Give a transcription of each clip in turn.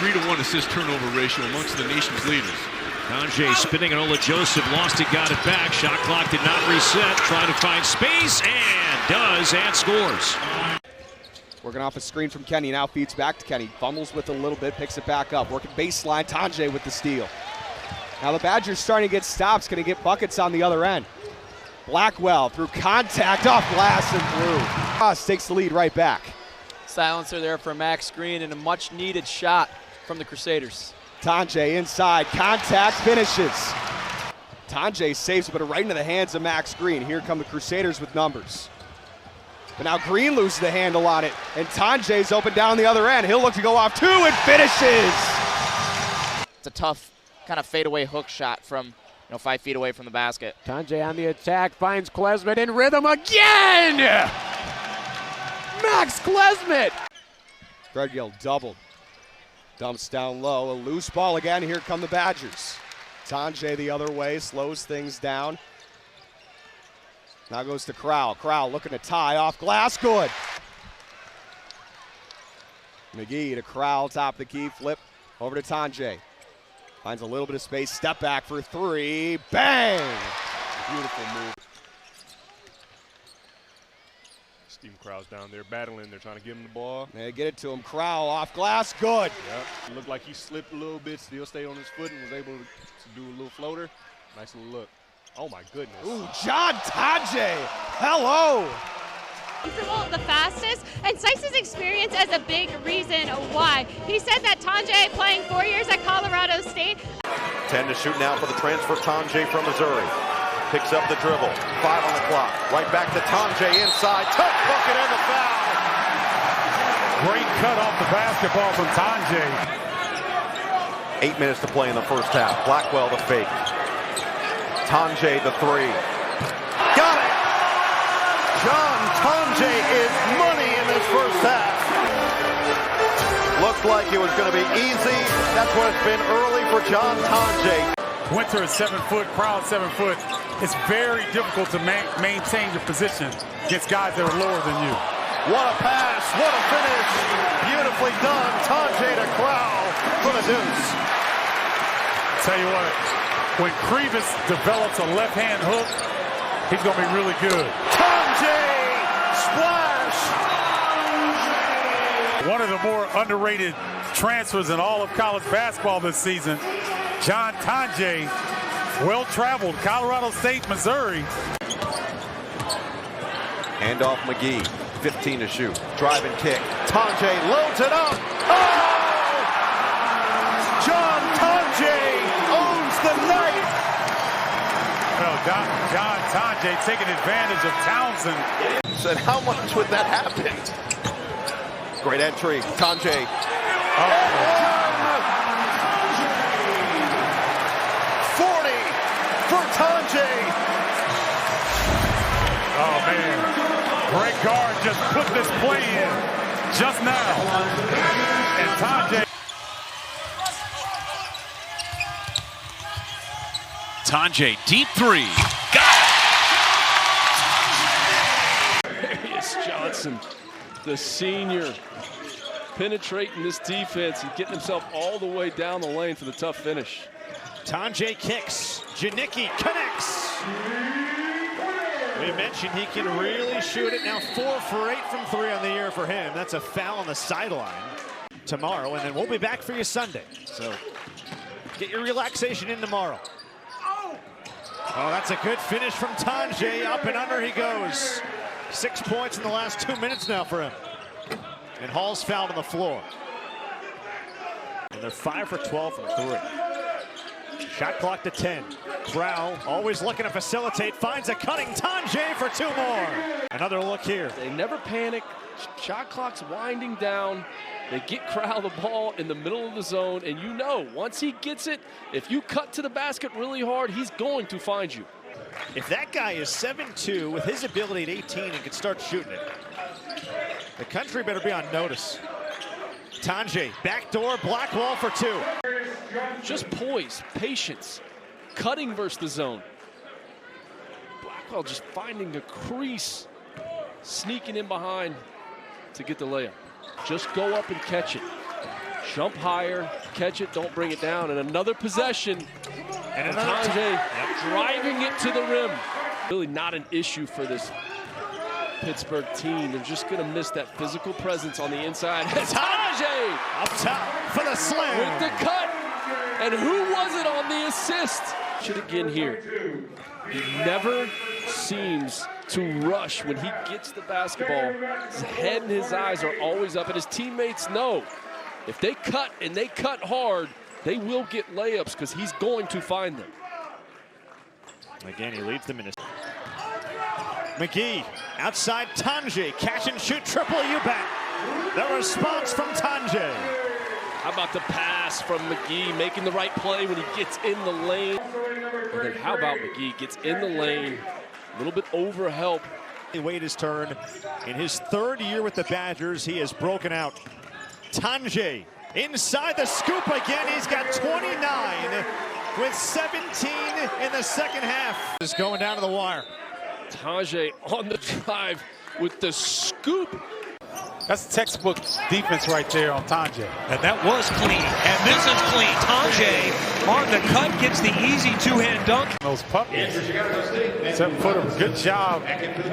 3-to-1 assist turnover ratio amongst the nation's leaders. Tonje spinning and Ola Joseph lost it, got it back. Shot clock did not reset. Trying to find space and does and scores. Working off a screen from Kenny, now feeds back to Kenny. Fumbles with a little bit, picks it back up. Working baseline, Tonje with the steal. Now the Badgers starting to get stops, going to get buckets on the other end. Blackwell through contact, off glass and through. Ross takes the lead right back. Silencer there for Max Green and a much needed shot from the Crusaders. Tonje inside, contact, finishes. Tonje saves it, but right into the hands of Max Green. Here come the Crusaders with numbers. But now Green loses the handle on it, and Tonje's open down the other end. He'll look to go off two and finishes. It's a tough kind of fadeaway hook shot from 5 feet away from the basket. Tonje on the attack, finds Klesmit in rhythm again! Max Klesmit! Greg Gill doubled. Dumps down low, a loose ball again. Here come the Badgers. Tonje the other way, slows things down. Now goes to Crowell. Crowell looking to tie off glass, good. McGee to Crowell, top of the key, flip over to Tonje. Finds a little bit of space, step back for three, bang! Beautiful move. Stephen Crowell's down there battling. They're trying to give him the ball. They get it to him. Crowell off glass, good. Yep. It looked like he slipped a little bit, still stayed on his foot and was able to do a little floater. Nice little look. Oh my goodness. Ooh, John Tonje, hello. The fastest, and Sykes' experience as a big reason why. He said that Tonje, playing 4 years at Colorado State. 10 to shoot now for the transfer, Tonje from Missouri. Picks up the dribble, 5 on the clock. Right back to Tonje inside, touch bucket and the foul. Great cut off the basketball from Tonje. 8 minutes to play in the first half. Blackwell the fake. Tonje the three. Got it! John Tonje is money in this first half. Looked like it was going to be easy. That's what it's been early for John Tonje. Winter is 7 foot, Crowell 7 foot. It's very difficult to maintain your position against guys that are lower than you. What a pass, what a finish. Beautifully done. Tonje to Crowell for the deuce. Tell you what, when Krivas develops a left-hand hook, he's going to be really good. Tonje! Splash! One of the more underrated transfers in all of college basketball this season, John Tonje, well-traveled, Colorado State, Missouri. Hand off McGee, 15 to shoot. Drive and kick. Tonje loads it up. Oh! John Tonje owns the night. Well, John Tonje taking advantage of Townsend. Said, how much would that happen? Great entry, Tonje. Oh. 40 for Tonje. Oh, man. Greg Gard just put this play in just now. And Tonje. Tonje, deep three. Got it! There is Johnson, the senior, penetrating this defense and getting himself all the way down the lane for the tough finish. Tonje kicks. Janicki connects. We mentioned he can really shoot it. Now 4 for 8 from 3 on the year for him. That's a foul on the sideline tomorrow, and then we'll be back for you Sunday. So get your relaxation in tomorrow. Oh, that's a good finish from Tonje. Up and under he goes. 6 points in the last 2 minutes now for him. And Hall's fouled on the floor. And they're 5 for 12 from 3. Shot clock to 10. Crowell always looking to facilitate. Finds a cutting Tonje for 2 more. Another look here. They never panic. Shot clock's winding down. They get Crowell the ball in the middle of the zone, and once he gets it, if you cut to the basket really hard, he's going to find you. If that guy is 7'2", with his ability at 18 and can start shooting it, the country better be on notice. Tonje, backdoor, Blackwell for 2. Just poise, patience, cutting versus the zone. Blackwell just finding the crease, sneaking in behind to get the layup. Just go up and catch it. Jump higher, catch it, don't bring it down. And another possession. And Tonje driving it to the rim. Really not an issue for this Pittsburgh team. They're just going to miss that physical presence on the inside. Tonje up top for the slam. With the cut. And who was it on the assist? Should again here. He never seems to rush when he gets the basketball. His head and his eyes are always up, and his teammates know if they cut and they cut hard, they will get layups because he's going to find them. Again, he leads them in his. McGee outside Tonje, catch and shoot triple, you bet. The response from Tonje. How about the pass from McGee, making the right play when he gets in the lane? And then how about McGee gets in the lane, a little bit over help. He waited his turn. In his third year with the Badgers, he has broken out. Tonje inside the scoop again. He's got 29 with 17 in the second half. Just going down to the wire. Tonje on the drive with the scoop. That's textbook defense right there on Tonje. And that was clean, and this is clean. Tonje on the cut gets the easy two-hand dunk. Those puppies, 7-footer, good job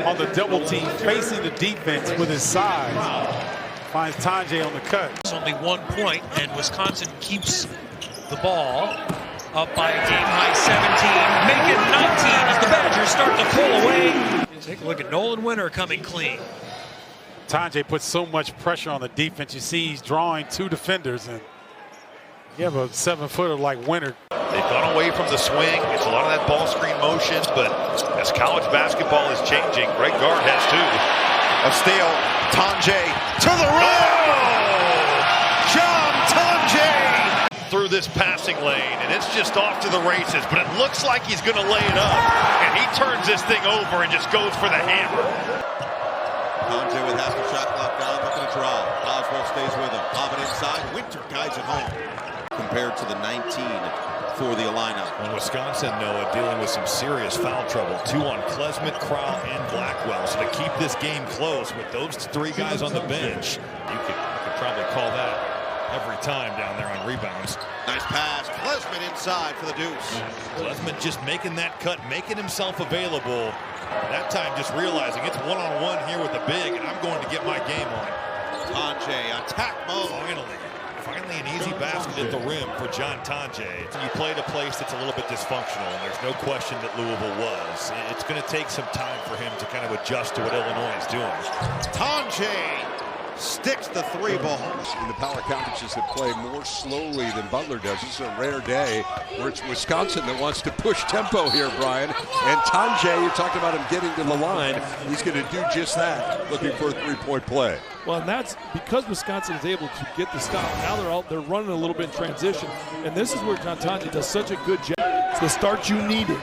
on the double team, facing the defense with his size. Finds Tonje on the cut. It's only 1 point, and Wisconsin keeps the ball up by a game-high 17, make it 19 as the Badgers start to pull away. Take a look at Nolan Winter coming clean. Tonje puts so much pressure on the defense. You see he's drawing 2 defenders, and you have a 7-footer like Winter. They've gone away from the swing. It's a lot of that ball screen motion, but as college basketball is changing, Greg Gard has too. A steal, Tonje to the rim! John Tonje! Through this passing lane, and it's just off to the races, but it looks like he's going to lay it up, and he turns this thing over and just goes for the hammer. Tonje with half the shot clock down, looking to draw. Oswald stays with him. Lob it inside. Winter guides it home. Compared to the 19 for the Illini. And Wisconsin, Noah, dealing with some serious foul trouble. 2 on Klesmit, Crowell, and Blackwell. So to keep this game close with those 3 guys on the bench, you could probably call that every time down there on rebounds. Nice pass. Klesmit inside for the deuce. Klesmit just making that cut, making himself available. That time just realizing it's one-on-one here with the big, and I'm going to get my game on. Tonje, attack mode. Finally an easy basket at the rim for John Tonje. You played a place that's a little bit dysfunctional, and there's no question that Louisville was. It's going to take some time for him to kind of adjust to what Illinois is doing. Tonje sticks the 3 ball. And the power conferences that play more slowly than Butler does. This is a rare day where it's Wisconsin that wants to push tempo here, Brian. And Tonje, you talked about him getting to the line. He's going to do just that, looking for a 3-point play. Well, and that's because Wisconsin is able to get the stop. Now they're running a little bit in transition. And this is where John Tonje does such a good job. It's the start you needed.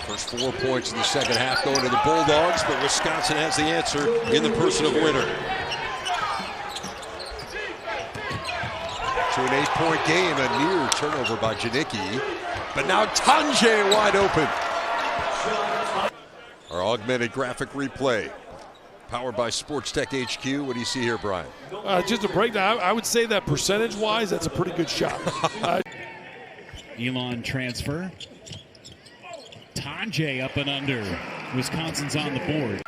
First 4 points in the second half going to the Bulldogs, but Wisconsin has the answer in the person of Winter. To an 8-point game, a near turnover by Janicki. But now Tonje wide open. Our augmented graphic replay, powered by Sports Tech HQ. What do you see here, Brian? Just a breakdown. I would say that percentage-wise, that's a pretty good shot. Elon transfer. Tonje up and under. Wisconsin's on the board.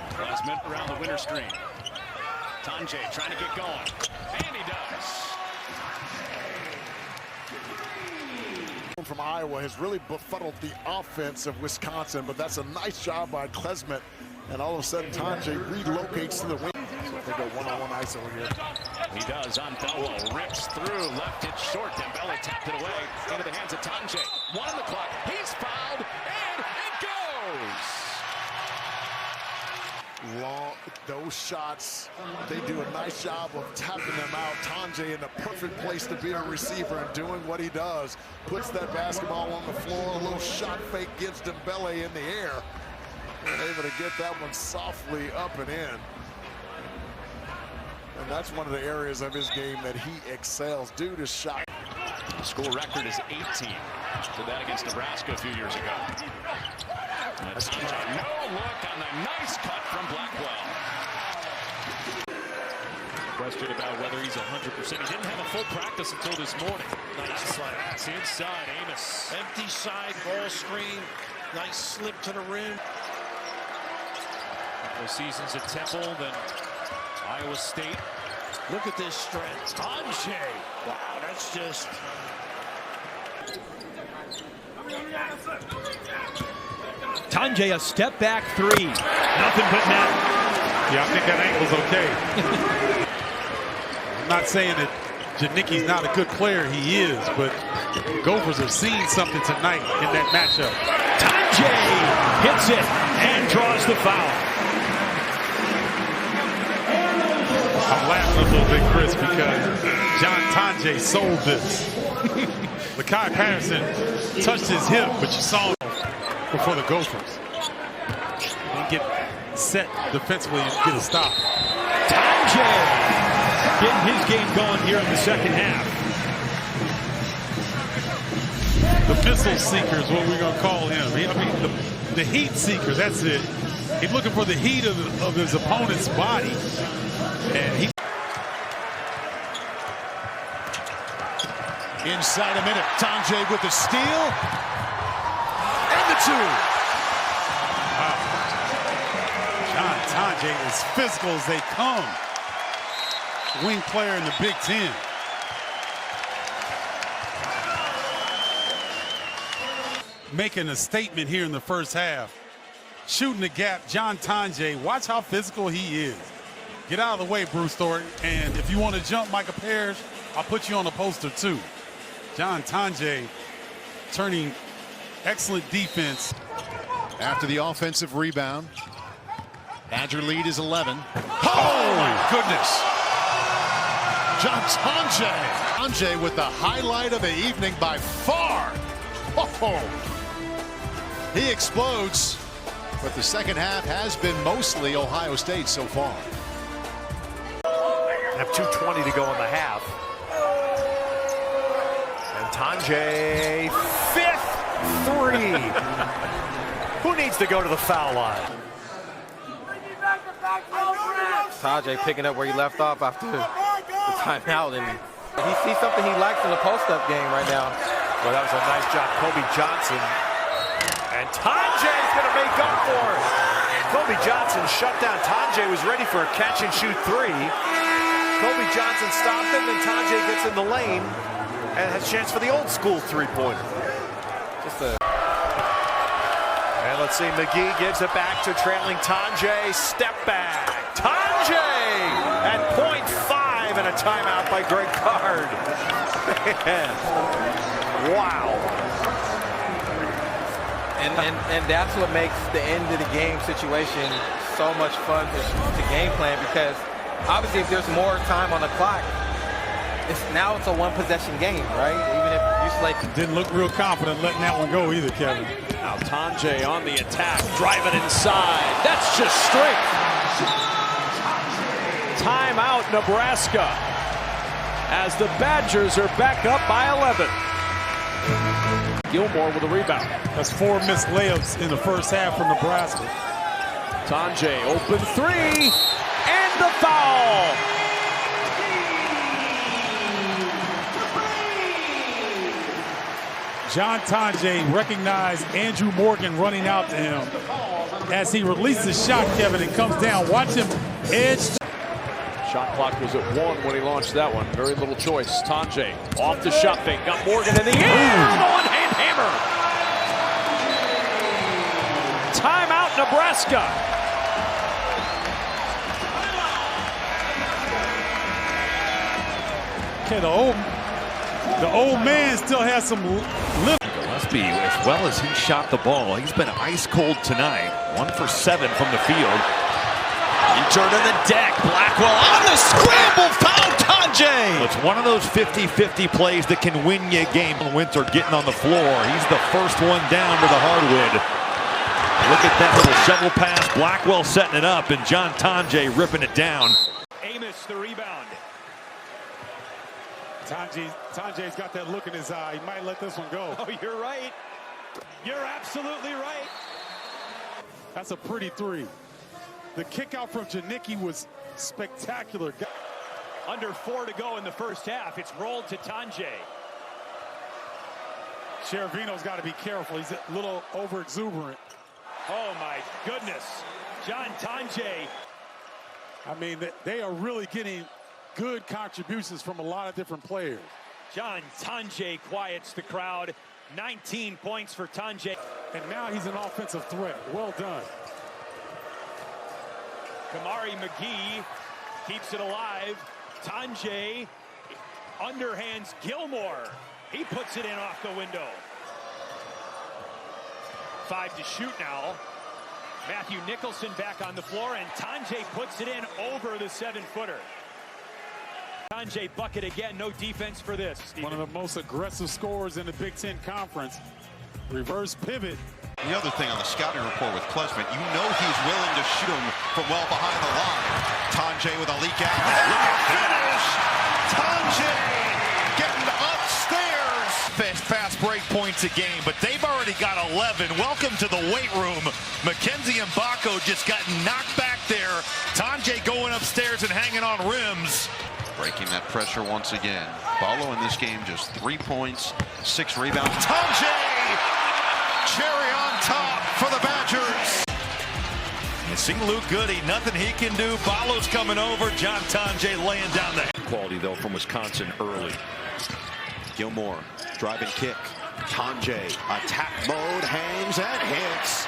Klesmit around the winter screen. Tonje trying to get going. And he does. From Iowa has really befuddled the offense of Wisconsin, but that's a nice job by Klesmit. And all of a sudden, Tonje relocates to the wing. So they go one-on-one ISO here. He does on Thelwell, rips through, left it short. Dembele tapped it away into the hands of Tonje. 1 on the clock. He's fouled, and it goes. Those shots, they do a nice job of tapping them out. Tonje in the perfect place to be a receiver and doing what he does. Puts that basketball on the floor, a little shot fake, gives Dembele in the air. And able to get that one softly up and in. And that's one of the areas of his game that he excels. Dude is shot. The school record is 18. Did that against Nebraska a few years ago. That's no look on the nice cut from Blackwell. question about whether he's 100%. He didn't have a full practice until this morning. Nice pass inside, Amos. Empty side, ball screen. Nice slip to the rim. Couple of seasons at Temple, then Iowa State. Look at this strength. Tonje. Wow, that's just... Tonje, a step back three. Nothing but net. Yeah, I think that ankle's okay. I'm not saying that Janicki's not a good player. He is, but Gophers have seen something tonight in that matchup. Tonje hits it and draws the foul. I'm laughing a little bit, Chris, because John Tonje sold this. Lakai Patterson touched his hip, but you saw him before the Gophers. And get set defensively and get a stop. Tonje getting his game going here in the second half. The missile seeker is what we're going to call him. I mean, the heat seeker, that's it. He's looking for the heat of his opponent's body. And he... Inside a minute, Tonje with the steal. And the two. Wow. John Tonje is physical as they come. Wing player in the Big Ten. Making a statement here in the first half. Shooting the gap, John Tonje. Watch how physical he is. Get out of the way, Bruce Thornton. And if you want to jump Micah Parrish, I'll put you on the poster too. John Tonje turning excellent defense. After the offensive rebound, Badger lead is 11. Oh my goodness! John Tonje. Tonje with the highlight of the evening by far. Oh, he explodes, but the second half has been mostly Ohio State so far. Have 2:20 to go in the half. And Tonje, fifth three. Who needs to go to the foul line? Tonje picking up where he left off after the timeout, and he sees something he likes in the post-up game right now. Well, that was a nice job, Kobe Johnson. And Tonje's going to make up for it. Kobe Johnson shut down. Tonje was ready for a catch-and-shoot three. Kobe Johnson stopped him, and Tonje gets in the lane and has a chance for the old-school three-pointer. And let's see, McGee gives it back to trailing Tonje. Step back. Tonje at .5 and a timeout by Greg Card. Wow. And that's what makes the end of the game situation so much fun to game plan, because obviously if there's more time on the clock, now it's a one-possession game, right? Even if you like. Didn't look real confident letting that one go either, Kevin. Now Tonje on the attack, driving inside. That's just strength. Timeout, Nebraska, as the Badgers are back up by 11. Gilmore with a rebound. That's 4 missed layups in the first half for Nebraska. Tonje, open three, and the foul. John Tonje recognized Andrew Morgan running out to him. As he released the shot, Kevin, and comes down. Watch him edge. Shot clock was at 1 when he launched that one. Very little choice. Tonje off the shot fake. Got Morgan in the air. One-hand hammer. Timeout, Nebraska. Okay, the old man still has some lift. Gillespie, as well as he shot the ball, he's been ice cold tonight. 1 for 7 from the field. He turned to the deck. Blackwell on the scramble. Foul Tonje. It's one of those 50-50 plays that can win you a game. Winter getting on the floor. He's the first one down to the hardwood. Look at that little shovel pass. Blackwell setting it up, and John Tonje ripping it down. Amos the rebound. Tonje's got that look in his eye. He might let this one go. Oh, you're right. You're absolutely right. That's a pretty three. The kick out from Janicki was spectacular. Under 4 to go in the first half. It's rolled to Tonje. Chervino's got to be careful. He's a little over-exuberant. Oh, my goodness. John Tonje. I mean, they are really getting good contributions from a lot of different players. John Tonje quiets the crowd. 19 points for Tonje. And now he's an offensive threat. Well done. Kamari McGee keeps it alive. Tonje underhands Gilmore. He puts it in off the window. 5 to shoot now. Matthew Nicholson back on the floor, and Tonje puts it in over the 7-footer. Tonje bucket again, no defense for this. Steven. One of the most aggressive scorers in the Big Ten Conference. Reverse pivot. The other thing on the scouting report with Klesmit, you know he's willing to shoot him from well behind the line. Tonje with a leak out. Finish! Tonje getting upstairs. Fast break points a game, but they've already got 11. Welcome to the weight room. Mackenzie and Baco just got knocked back there. Tonje going upstairs and hanging on rims. Breaking that pressure once again. Ballo in this game just 3 points, 6 rebounds. Tonje! Cherry on top for the Badgers. You see Luke Goody, nothing he can do. Ballo's coming over. John Tonje laying down the Quality, though, from Wisconsin early. Gilmore, driving kick. Tonje, attack mode, hangs and hits.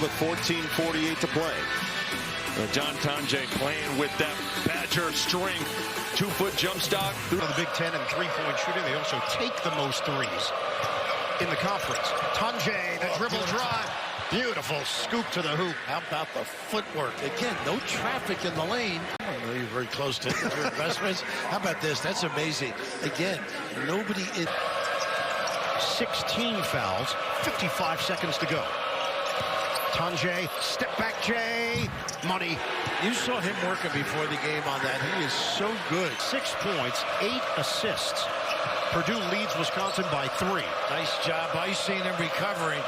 With 14:48 to play. John Tonje playing with that Badger strength. 2-foot jump stock. Through the Big Ten and three-point shooting, they also take the most threes in the conference. Tonje, the dribble drive. Beautiful scoop to the hoop. How about the footwork? Again, no traffic in the lane. I know you're very close to your investments. How about this? That's amazing. Again, nobody in 16 fouls, 55 seconds to go. Tonje, step back Jay, money. You saw him working before the game on that. He is so good. 6 points, 8 assists. Purdue leads Wisconsin by 3. Nice job icing and recovering.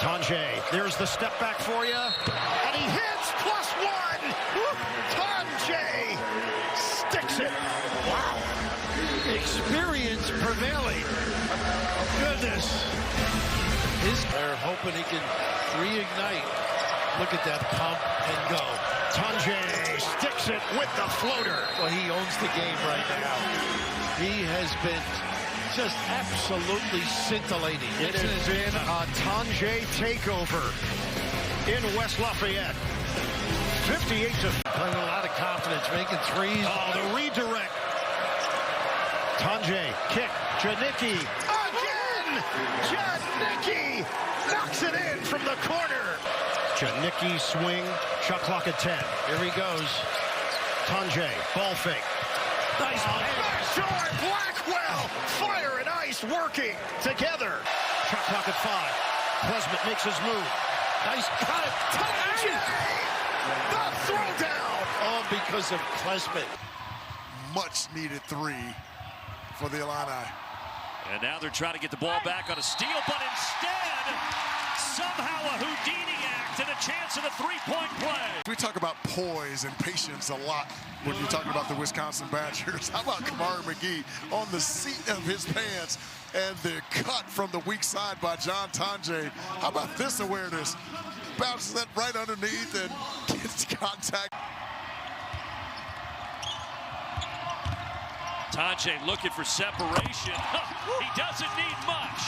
Tonje, there's the step back for you. And he hits +1. Tonje sticks it. Wow. Experience prevailing. Goodness. They're hoping he can reignite. Look at that pump and go. Tonje sticks it with the floater. Well, he owns the game right now. He has been just absolutely scintillating. It has been a Tonje takeover in West Lafayette. 58 to playing a lot of confidence, making threes. Oh, the redirect. Tonje, kick, Janicki. Again! Janicki knocks it in from the corner. Janicki swing, shot clock at 10. Here he goes. Tonje, ball fake. Nice pass. Short, Blackwell, fire and ice working together. Shot clock at 5. Klesmit makes his move. Nice cut. Tonje! The throwdown! All because of Klesmit. Much needed 3 for the Illini. And now they're trying to get the ball back on a steal, but instead, somehow a Houdini act and a chance at a 3-point play. We talk about poise and patience a lot when you talk about the Wisconsin Badgers. How about Kamari McGee on the seat of his pants and the cut from the weak side by John Tonje? How about this awareness? Bounces that right underneath and gets contact. Tonje looking for separation. He doesn't need much.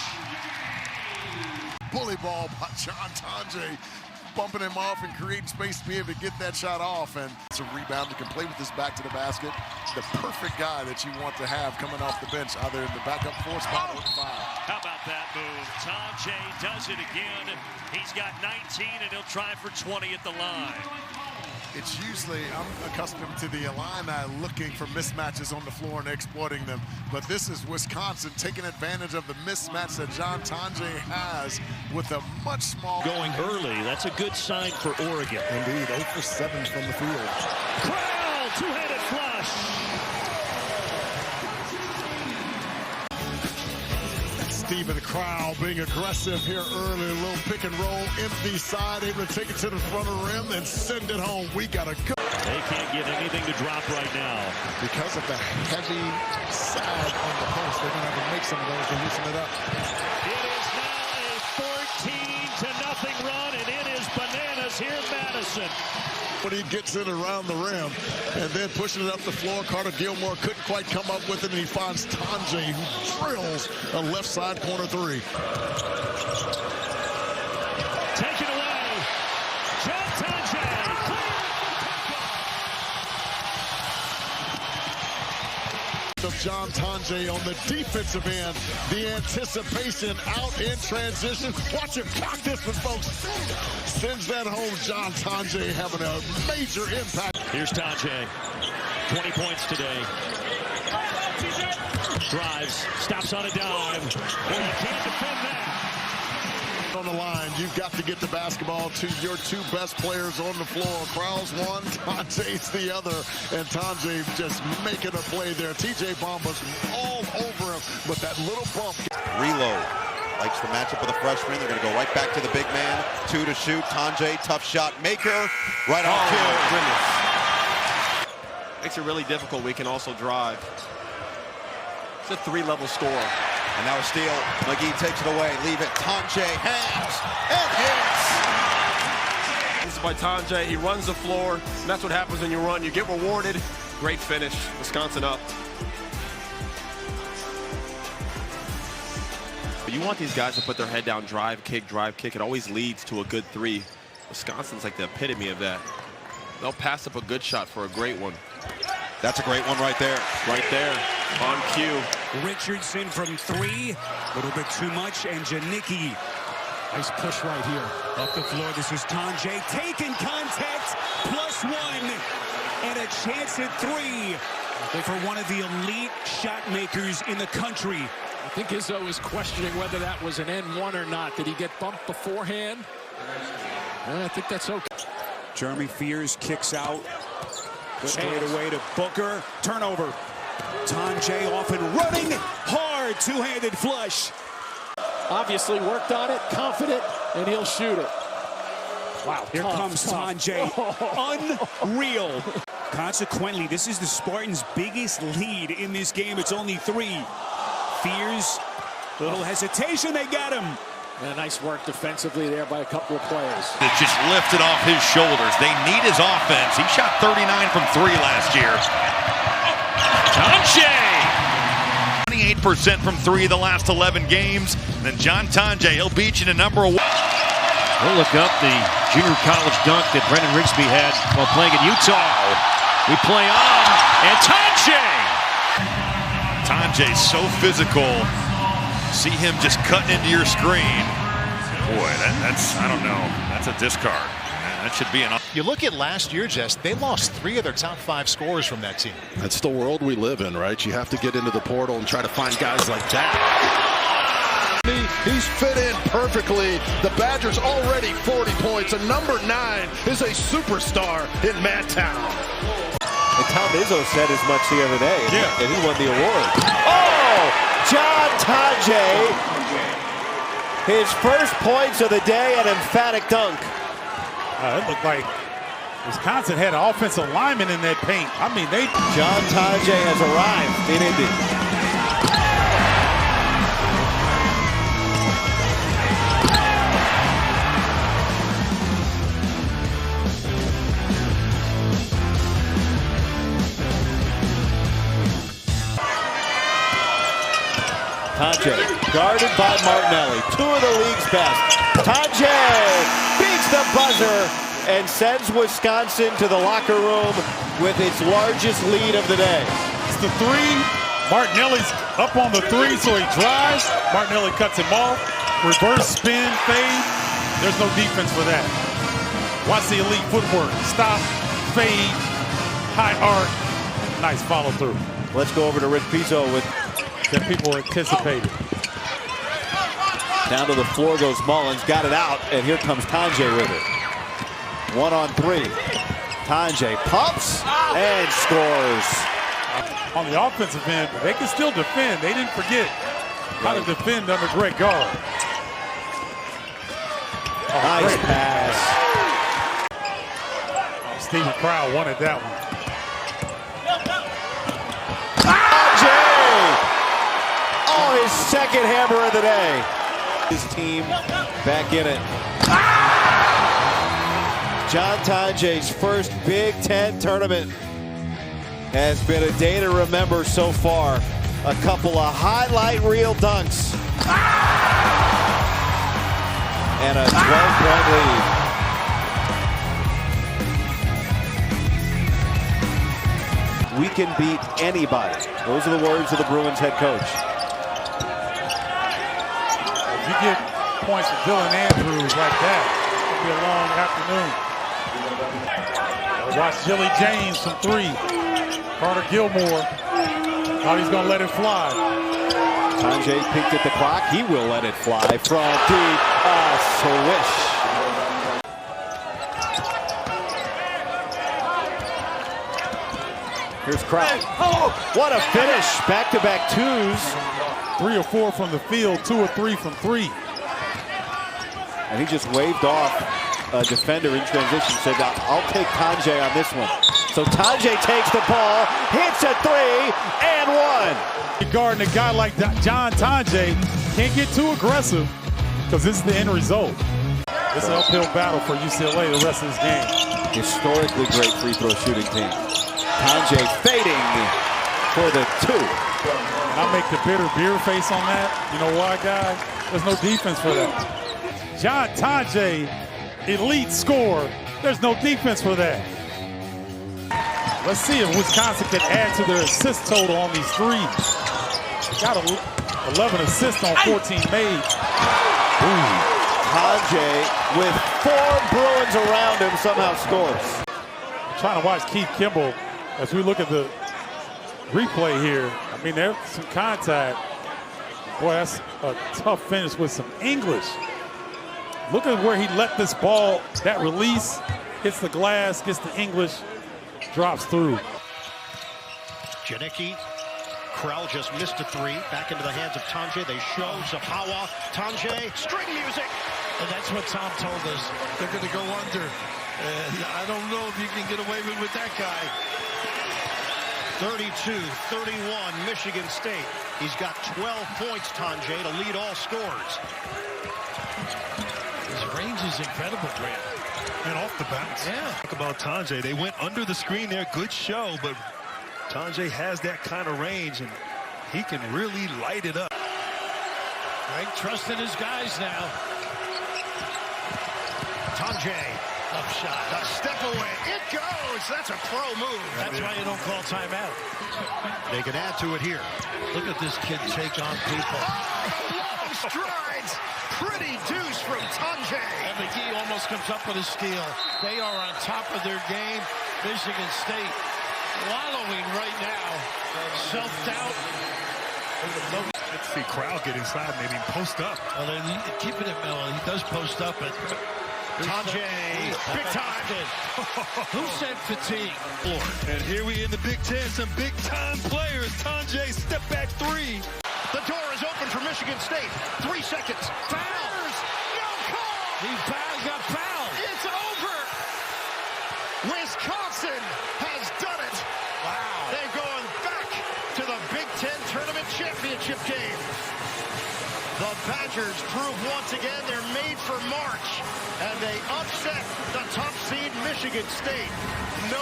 Bully ball by John Tonje, bumping him off and creating space to be able to get that shot off. And it's a rebound. He can play with this back to the basket. The perfect guy that you want to have coming off the bench, either in the backup 4 spot or 5. How about that move? Tonje does it again. He's got 19, and he'll try for 20 at the line. It's usually, I'm accustomed to the Illini looking for mismatches on the floor and exploiting them. But this is Wisconsin taking advantage of the mismatch that John Tonje has with a much smaller. Going early, that's a good sign for Oregon. Indeed, 0 for 7 from the field. Crowell, two-handed flush. Steven Crowell being aggressive here early. A little pick and roll, empty side, able to take it to the front of the rim and send it home. We got to go. They can't get anything to drop right now. Because of the heavy side on the post, they're going to have to make some of those to loosen it up. It is now a 14-0 run, and it is bananas here in Madison. When he gets it around the rim and then pushing it up the floor, Carter Gilmore couldn't quite come up with it, and he finds Tonje, who drills a left side corner three. Take it away. John Tonje. Of John Tonje on the defensive end. The anticipation out in transition. Watch him cock this one, folks. Sends that home. John Tonje having a major impact. Here's Tonje. 20 points today. Drives. Stops on a dime. Well, you can't defend that. On the line, you've got to get the basketball to your two best players on the floor. Crowell's one, Tonje's the other, and Tonje just making a play there. TJ Bamba's all over him, but that little bump. Reload. Likes the matchup with the freshman. They're going to go right back to the big man. 2 to shoot. Tonje, tough shot maker. Right on cue. Makes it really difficult. We can also drive. It's a 3-level score. And now a steal. McGee takes it away. Leave it. Tonje hangs and hits. This is by Tonje. He runs the floor. And that's what happens when you run. You get rewarded. Great finish. Wisconsin up. You want these guys to put their head down, drive, kick. It always leads to a good three. Wisconsin's like the epitome of that. They'll pass up a good shot for a great one. That's a great one right there. Right there, on cue. Richardson from 3, a little bit too much, and Janicki. Nice push right here. Up the floor, this is Tonje, taking contact, +1, and a chance at 3 for one of the elite shot makers in the country. I think Izzo is questioning whether that was an N1 or not. Did he get bumped beforehand? I think that's okay. Jeremy Fears kicks out. Straight away to Booker. Turnover. Tonje off and running hard. Two-handed flush. Obviously worked on it, confident, and he'll shoot it. Wow. Here comes Tonje. Unreal. Consequently, this is the Spartans' biggest lead in this game. It's only 3. Fears. Little hesitation. They got him. And nice work defensively there by a couple of players. It just lifted off his shoulders. They need his offense. He shot 39 from 3 last year. Tonje! 28% from 3 the last 11 games. And then John Tonje, he'll beat you to number 1. We'll look up the junior college dunk that Brendan Rigsby had while playing at Utah. We play on, and Tonje! Tonje's so physical. See him just cutting into your screen. Boy, that's, I don't know, that's a discard. That should be an... You look at last year, Jess, they lost 3 of their top 5 scorers from that team. That's the world we live in, right? You have to get into the portal and try to find guys like that. He's fit in perfectly. The Badgers already 40 points. And number 9 is a superstar in Madtown. And Tom Izzo said as much the other day, and he won the award. Oh! John Tonje, his first points of the day, an emphatic dunk. It looked like Wisconsin had an offensive lineman in that paint. I mean, John Tonje has arrived in Indy. Tonje, guarded by Martinelli, 2 of the league's best. Tonje beats the buzzer and sends Wisconsin to the locker room with its largest lead of the day. It's the 3. Martinelli's up on the 3, so he drives. Martinelli cuts him off. Reverse spin, fade. There's no defense for that. Watch the elite footwork. Stop, fade, high arc. Nice follow through. Let's go over to Rich Pizzo with that people anticipated. Down to the floor goes Mullins, got it out, and here comes Tonje with it. 1 on 3. Tonje pumps and scores. On the offensive end, they can still defend. They didn't forget. how to defend under great guard. Oh, nice great pass. Stephen Crowd wanted that one. Tonje! Oh, his second hammer of the day. His team back in it. John Tonje's first Big Ten tournament has been a day to remember so far. A couple of highlight reel dunks. And a 12-point lead. We can beat anybody. Those are the words of the Bruins head coach. If you get points from Dylan Andrews like that, it'll be a long afternoon. Watch Jilly James from 3. Carter Gilmore. Thought he's gonna let it fly. Tonje picked at the clock. He will let it fly from deep. Swish. Here's Crowd. Oh, what a finish. Back-to-back twos. 3 or 4 from the field, 2 or 3 from 3. And he just waved off a defender in transition, said, I'll take Tonje on this one. So Tonje takes the ball, hits a 3, and 1. Guarding a guy like John Tonje, can't get too aggressive because this is the end result. It's an uphill battle for UCLA the rest of this game. Historically great free throw shooting team. Tonje fading for the 2. And I make the bitter beer face on that. You know why, guys? There's no defense for that. John Tonje, elite scorer. There's no defense for that. Let's see if Wisconsin can add to their assist total on these threes. Got 11 assists on 14 made. Tonje with 4 Bruins around him somehow scores. Trying to watch Keith Kimball as we look at the replay here. I mean, there's some contact. Boy, that's a tough finish with some English. Look at where he let this ball, that release, hits the glass, gets the English, drops through. Janicki. Krell just missed a 3. Back into the hands of Tonje. They show Zapawa. Tonje, string music. And that's what Tom told us. They're going to go under. I don't know if you can get away with that guy. 32-31, Michigan State. He's got 12 points, Tonje, to lead all scorers. His range is incredible, Grant. And off the bounce. Yeah. Talk about Tonje. They went under the screen there. Good show, but Tonje has that kind of range, and he can really light it up. Greg trusting his guys now. Tonje, up shot, a step away. It goes. That's a pro move. That's why you don't call timeout. They can add to it here. Look at this kid take on people. Long strides. Pretty deuce from Tonje. And McGee almost comes up with a steal. They are on top of their game. Michigan State wallowing right now. Self-doubt. Let's see Crowd get inside, maybe post up. Well, then keeping it mellow. He does post up, but Tonje, big time. Who said fatigue? And here we in the Big Ten, some big-time players. Tonje, step back 3. The door is open for Michigan State. 3 seconds. Fouls. No call. He got fouled. It's over. Wisconsin has done it. Wow. They're going back to the Big Ten Tournament Championship game. The Badgers prove once again they're made for March, and they upset the top seed Michigan State. No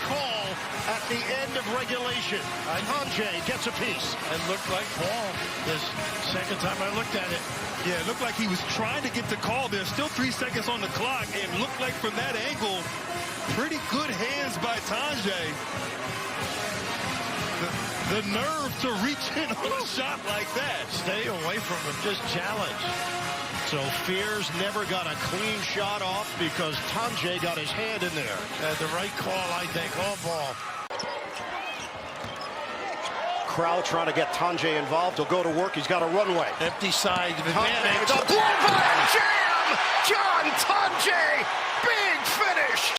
call at the end of regulation. Tonje gets a piece. It looked like ball this second time I looked at it. Yeah, it looked like he was trying to get the call. There's still 3 seconds on the clock, and looked like from that angle, pretty good hands by Tonje. The nerve to reach in on a shot like that. Stay away from him, just challenge. So Fears never got a clean shot off because Tonje got his hand in there. The right call, I think, all ball. Crowd trying to get Tonje involved. He'll go to work. He's got a runway. Empty side advantage. The blow by jam! John Tonje! Big finish!